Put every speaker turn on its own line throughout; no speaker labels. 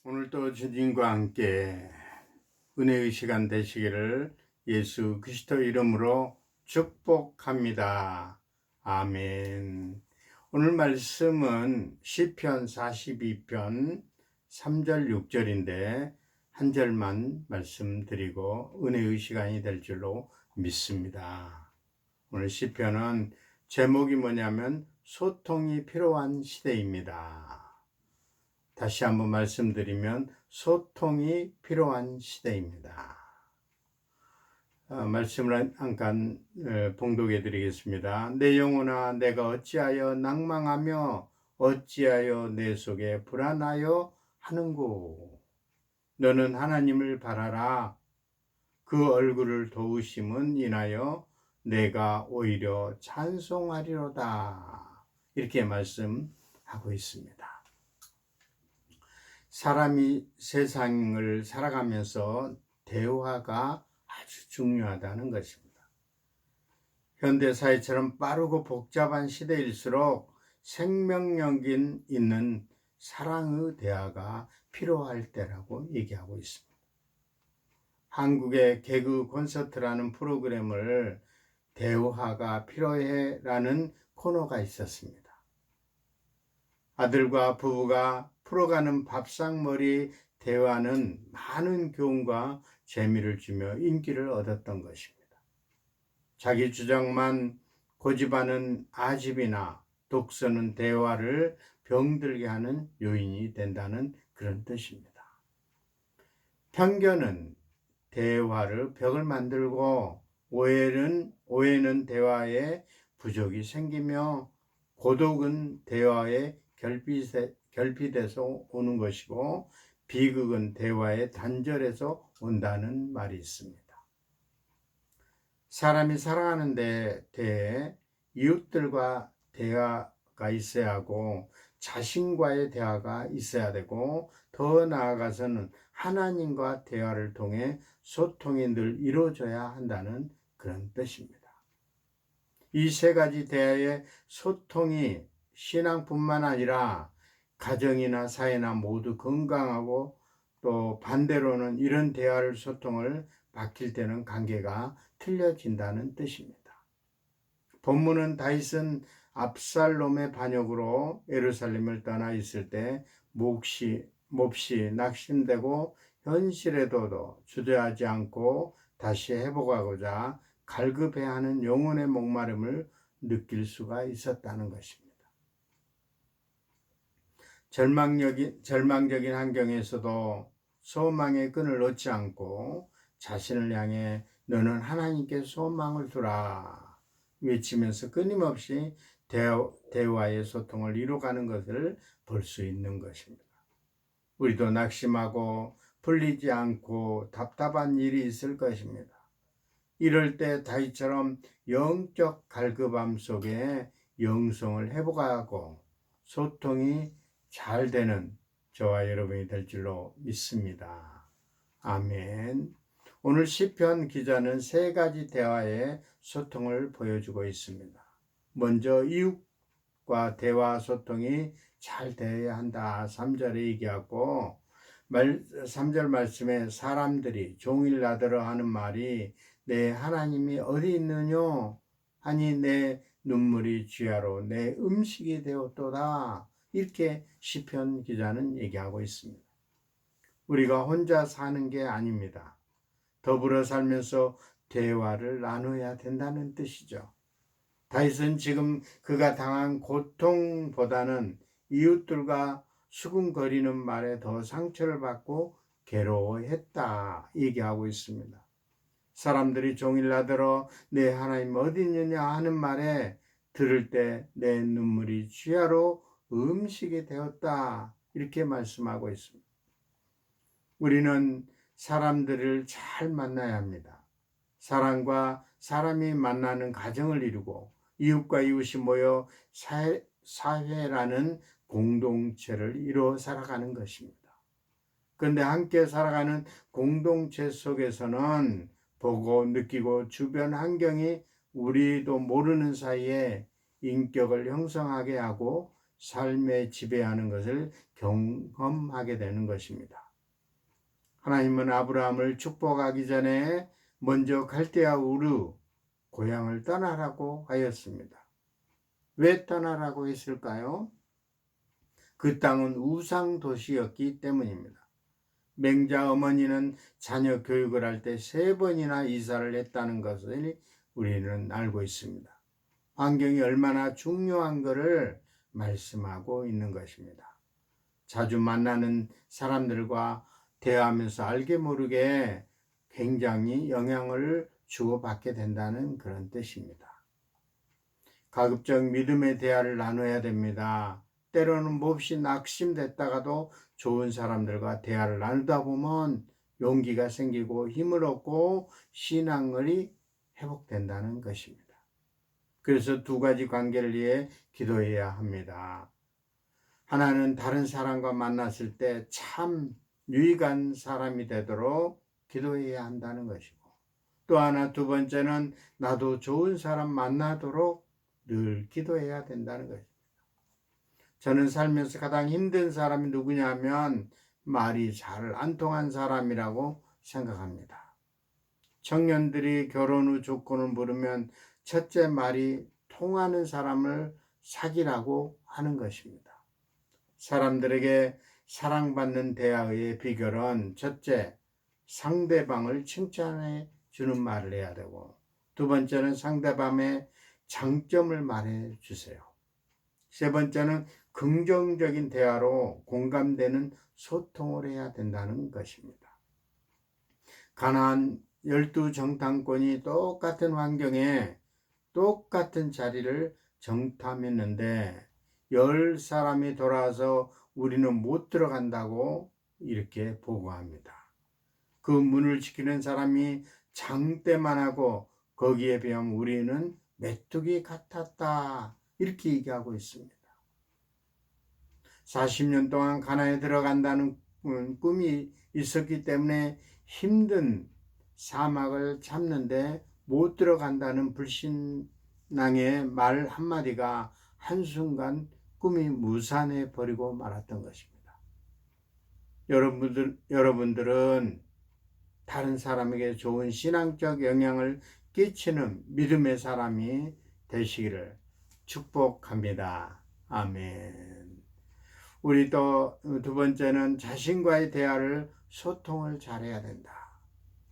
오늘도 주님과 함께 은혜의 시간 되시기를 예수 그리스도 이름으로 축복합니다. 아멘. 오늘 말씀은 시편 42편 3절 6절인데 한 절만 말씀드리고 은혜의 시간이 될 줄로 믿습니다. 오늘 시편은 제목이 뭐냐면 소통이 필요한 시대입니다. 다시 한번 말씀드리면 소통이 필요한 시대입니다. 말씀을 잠깐 봉독해 드리겠습니다. 내 영혼아 내가 어찌하여 낭망하며 어찌하여 내 속에 불안하여 하는고. 너는 하나님을 바라라. 그 얼굴을 도우심은 인하여 내가 오히려 찬송하리로다. 이렇게 말씀하고 있습니다. 사람이 세상을 살아가면서 대화가 아주 중요하다는 것입니다. 현대사회처럼 빠르고 복잡한 시대일수록 생명력이 있는 사랑의 대화가 필요할 때라고 얘기하고 있습니다. 한국의 개그 콘서트라는 프로그램을 대화가 필요해 라는 코너가 있었습니다. 아들과 부부가 풀어가는 밥상머리 대화는 많은 교훈과 재미를 주며 인기를 얻었던 것입니다. 자기 주장만 고집하는 아집이나 독서는 대화를 병들게 하는 요인이 된다는 그런 뜻입니다. 편견은 대화를 벽을 만들고 오해는 대화에 부족이 생기며 고독은 대화에 결핍돼서 오는 것이고 비극은 대화의 단절에서 온다는 말이 있습니다. 사람이 살아가는 데 대해 이웃들과 대화가 있어야 하고 자신과의 대화가 있어야 되고 더 나아가서는 하나님과 대화를 통해 소통이 늘 이루어져야 한다는 그런 뜻입니다. 이 세 가지 대화의 소통이 신앙뿐만 아니라 가정이나 사회나 모두 건강하고 또 반대로는 이런 대화를 소통을 바뀔 때는 관계가 틀려진다는 뜻입니다. 본문은 다윗은 압살롬의 반역으로 예루살렘을 떠나 있을 때 몹시 낙심되고 현실에도 주저하지 않고 다시 회복하고자 갈급해야 하는 영혼의 목마름을 느낄 수가 있었다는 것입니다. 절망적인 환경에서도 소망의 끈을 놓지 않고 자신을 향해 너는 하나님께 소망을 두라 외치면서 끊임없이 대화의 소통을 이루어가는 것을 볼 수 있는 것입니다. 우리도 낙심하고 풀리지 않고 답답한 일이 있을 것입니다. 이럴 때 다윗처럼 영적 갈급함 속에 영성을 회복하고 소통이 잘 되는 저와 여러분이 될 줄로 믿습니다. 아멘. 오늘 시편 기자는 세 가지 대화의 소통을 보여주고 있습니다. 먼저 이웃과 대화 소통이 잘 되어야 한다. 3절에 얘기하고 3절 말씀에 사람들이 종일 나더러 하는 말이 내 하나님이 어디 있느냐 하니 내 눈물이 쥐하로 내 음식이 되었도다. 이렇게 시편 기자는 얘기하고 있습니다. 우리가 혼자 사는 게 아닙니다. 더불어 살면서 대화를 나눠야 된다는 뜻이죠. 다윗은 지금 그가 당한 고통보다는 이웃들과 수군거리는 말에 더 상처를 받고 괴로워했다 얘기하고 있습니다. 사람들이 종일 나더러 내 하나님 어디 있느냐 하는 말에 들을 때 내 눈물이 쥐하로 음식이 되었다 이렇게 말씀하고 있습니다. 우리는 사람들을 잘 만나야 합니다. 사람과 사람이 만나는 가정을 이루고 이웃과 이웃이 모여 사회라는 공동체를 이루어 살아가는 것입니다. 그런데 함께 살아가는 공동체 속에서는 보고 느끼고 주변 환경이 우리도 모르는 사이에 인격을 형성하게 하고 삶에 지배하는 것을 경험하게 되는 것입니다. 하나님은 아브라함을 축복하기 전에 먼저 갈대아 우르 고향을 떠나라고 하였습니다. 왜 떠나라고 했을까요? 그 땅은 우상 도시였기 때문입니다. 맹자 어머니는 자녀 교육을 할 때 3번이나 이사를 했다는 것을 우리는 알고 있습니다. 환경이 얼마나 중요한 것을 말씀하고 있는 것입니다. 자주 만나는 사람들과 대화하면서 알게 모르게 굉장히 영향을 주고받게 된다는 그런 뜻입니다. 가급적 믿음의 대화를 나눠야 됩니다. 때로는 몹시 낙심됐다가도 좋은 사람들과 대화를 나누다 보면 용기가 생기고 힘을 얻고 신앙이 회복된다는 것입니다. 그래서 2가지 관계를 위해 기도해야 합니다. 하나는 다른 사람과 만났을 때 참 유익한 사람이 되도록 기도해야 한다는 것이고, 또 하나 2번째는 나도 좋은 사람 만나도록 늘 기도해야 된다는 것입니다. 저는 살면서 가장 힘든 사람이 누구냐 하면 말이 잘 안 통한 사람이라고 생각합니다. 청년들이 결혼 후 조건을 물으면 첫째 말이 통하는 사람을 사귀라고 하는 것입니다. 사람들에게 사랑받는 대화의 비결은 첫째, 상대방을 칭찬해 주는 말을 해야 되고, 2번째는 상대방의 장점을 말해 주세요. 3번째는 긍정적인 대화로 공감되는 소통을 해야 된다는 것입니다. 가나안 12정탐꾼이 똑같은 환경에 똑같은 자리를 정탐했는데 10사람이 돌아와서 우리는 못 들어간다고 이렇게 보고합니다. 그 문을 지키는 사람이 장대만 하고 거기에 비하면 우리는 메뚜기 같았다 이렇게 얘기하고 있습니다. 40년 동안 가나안에 들어간다는 꿈이 있었기 때문에 힘든 사막을 참는데 못 들어간다는 불신앙의 말 한마디가 한순간 꿈이 무산해 버리고 말았던 것입니다. 여러분들은 다른 사람에게 좋은 신앙적 영향을 끼치는 믿음의 사람이 되시기를 축복합니다. 아멘. 우리 또 2번째는 자신과의 대화를 소통을 잘해야 된다.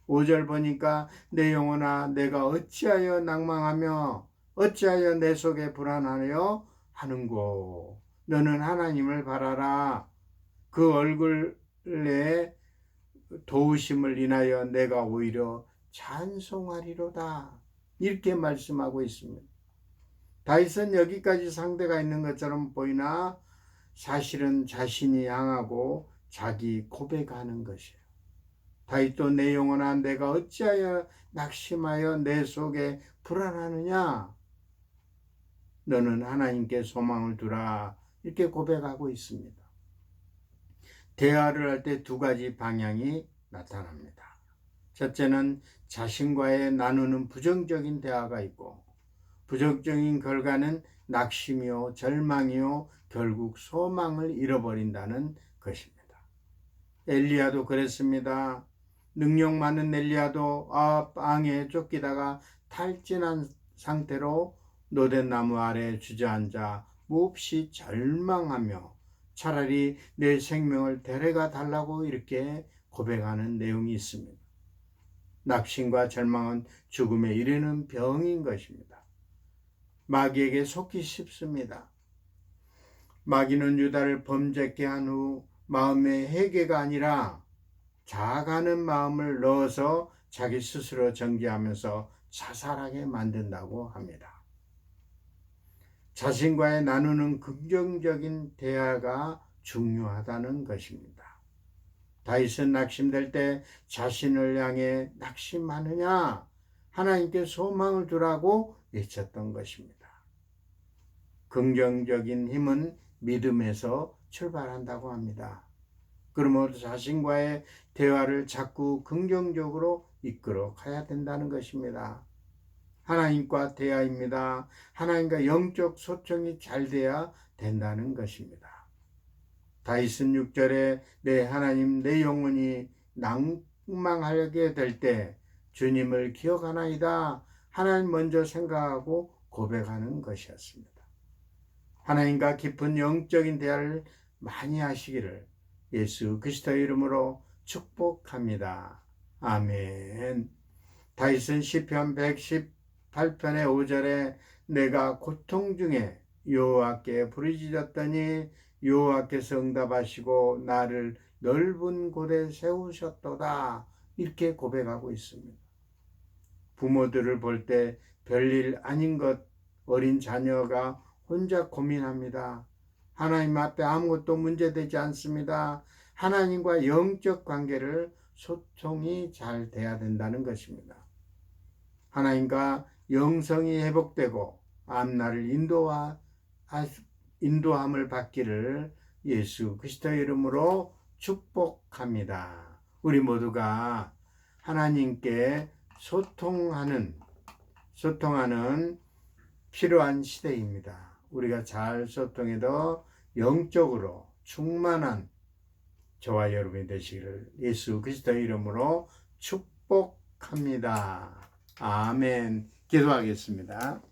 5절 보니까 내 영혼아 내가 어찌하여 낭망하며 어찌하여 내 속에 불안하여 하는고. 너는 하나님을 바라라. 그 얼굴에 도우심을 인하여 내가 오히려 찬송하리로다. 이렇게 말씀하고 있습니다. 다윗은 여기까지 상대가 있는 것처럼 보이나 사실은 자신이 향하고 자기 고백하는 것이에요. 다윗도 내 영혼아 내가 어찌하여 낙심하여 내 속에 불안하느냐. 너는 하나님께 소망을 두라. 이렇게 고백하고 있습니다. 대화를 할 때 2가지 방향이 나타납니다. 첫째는 자신과의 나누는 부정적인 대화가 있고, 부정적인 결과는 낙심이요 절망이요 결국 소망을 잃어버린다는 것입니다. 엘리야도 그랬습니다. 능력 많은 엘리야도 빵에 쫓기다가 탈진한 상태로 노덴나무 아래 주저앉아 몹시 절망하며 차라리 내 생명을 데려가 달라고 이렇게 고백하는 내용이 있습니다. 낙심과 절망은 죽음에 이르는 병인 것입니다. 마귀에게 속기 쉽습니다. 마귀는 유다를 범죄케 한 후 마음의 회개가 아니라 자아가는 마음을 넣어서 자기 스스로 정죄하면서 자살하게 만든다고 합니다. 자신과의 나누는 긍정적인 대화가 중요하다는 것입니다. 다윗은 낙심될 때 자신을 향해 낙심하느냐 하나님께 소망을 두라고 외쳤던 것입니다. 긍정적인 힘은 믿음에서 출발한다고 합니다. 그러므로 자신과의 대화를 자꾸 긍정적으로 이끌어 가야 된다는 것입니다. 하나님과 대화입니다. 하나님과 영적 소통이 잘 돼야 된다는 것입니다. 다윗은 6절에 내 하나님 내 영혼이 낭망하게 될 때 주님을 기억하나이다. 하나님 먼저 생각하고 고백하는 것이었습니다. 하나님과 깊은 영적인 대화를 많이 하시기를 예수 그리스도의 이름으로 축복합니다. 아멘. 다윗은 시편 118편의 5절에 내가 고통 중에 여호와께 부르짖었더니 여호와께서 응답하시고 나를 넓은 곳에 세우셨도다. 이렇게 고백하고 있습니다. 부모들을 볼 때 별일 아닌 것 어린 자녀가 혼자 고민합니다. 하나님 앞에 아무것도 문제되지 않습니다. 하나님과 영적 관계를 소통이 잘 돼야 된다는 것입니다. 하나님과 영성이 회복되고 앞날을 인도함을 받기를 예수 그리스도의 이름으로 축복합니다. 우리 모두가 하나님께 소통하는 필요한 시대입니다. 우리가 잘 소통해도 영적으로 충만한 저와 여러분이 되시기를 예수 그리스도의 이름으로 축복합니다. 아멘. 기도하겠습니다.